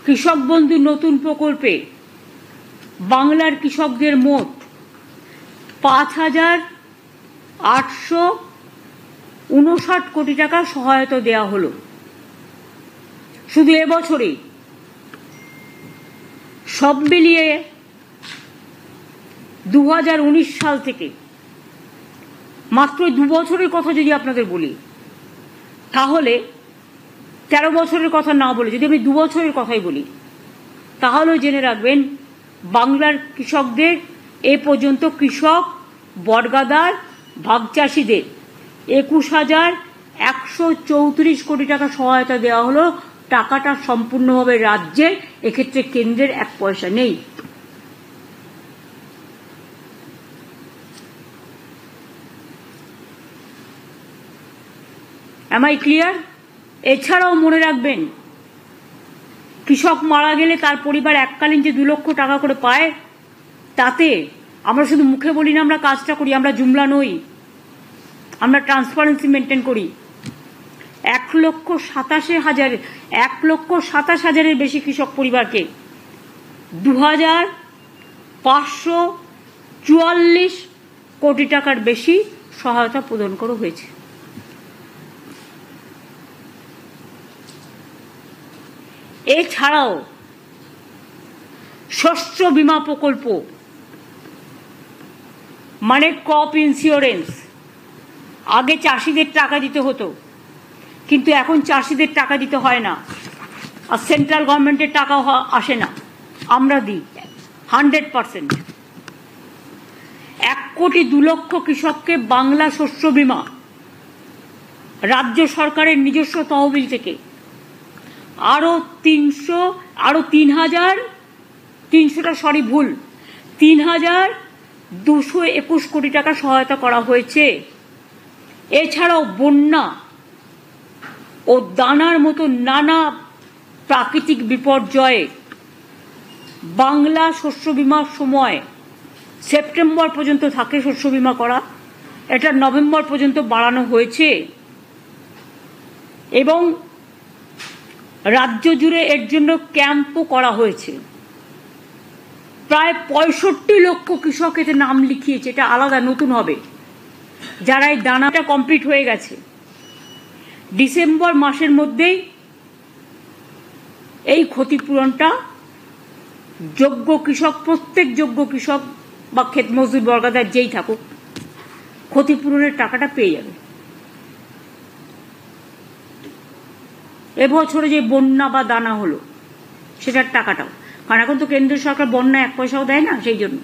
কৃষক বন্ধু নতুন প্রকল্পে বাংলার কৃষকদের মোট 5,859 কোটি টাকা সহায়তা দেওয়া হলো। শুধু এবছরে সব মিলিয়ে 2019 সাল থেকে, মাত্র 2 বছরের কথা যদি আপনাদের বলি, তাহলে 13 বছরের কথা না বলে যদি আমি 2 বছরের কথাই বলি, তাহলেও জেনে রাখবেন বাংলার কৃষকদের এ পর্যন্ত কৃষক, বর্গাদার, ভাগচাষীদের 21,134 কোটি টাকা সহায়তা দেওয়া হলো। টাকাটা সম্পূর্ণভাবে রাজ্যের, এক্ষেত্রে কেন্দ্রের 1 পয়সা নেই। Am I clear? এছাড়াও মনে রাখবেন, কৃষক মারা গেলে তার পরিবার এককালীন যে 2 লক্ষ টাকা করে পায়, তাতে আমরা শুধু মুখে বলি না, আমরা কাজটা করি, আমরা জুমলা নই, আমরা ট্রান্সপারেন্সি মেনটেন করি। 1,27,000 বেশি কৃষক পরিবারকে 2,544 কোটি টাকার বেশি সহায়তা প্রদান করা হয়েছে। এছাড়াও শস্য বীমা প্রকল্প মানে ক্রপ ইন্স্যুরেন্স, আগে চাষিদের টাকা দিতে হতো, কিন্তু এখন চাষিদের টাকা দিতে হয় না, আর সেন্ট্রাল গভর্নমেন্টের টাকা আসে না, আমরা দিই 100%। 1,02,00,000 কৃষককে বাংলা শস্য বীমা রাজ্য সরকারের নিজস্ব তহবিল থেকে আরো 3,221 কোটি টাকা সহায়তা করা হয়েছে। এছাড়াও বন্যা ও দানার মতো নানা প্রাকৃতিক বিপর্যয়ে বাংলা শস্য বীমার সময় সেপ্টেম্বর পর্যন্ত থাকে শস্য বীমা করা, এটা নভেম্বর পর্যন্ত বাড়ানো হয়েছে এবং রাজ্য জুড়ে এর জন্য ক্যাম্পও করা হয়েছে। প্রায় 65 লক্ষ কৃষক এতে নাম লিখিয়েছে, এটা আলাদা নতুন হবে। যারা এই দানাটা কমপ্লিট হয়ে গেছে, ডিসেম্বর মাসের মধ্যেই এই ক্ষতিপূরণটা যোগ্য কৃষক, প্রত্যেক যোগ্য কৃষক বা ক্ষেত মজদুর বর্গাদার যেই থাকুক, ক্ষতিপূরণের টাকাটা পেয়ে যাবে। এবছরে যে বন্যা বা দানা হলো সেটার টাকাটাও, কারণ এখন তো কেন্দ্র সরকার বন্যা 1 পয়সাও দেয় না, সেই জন্য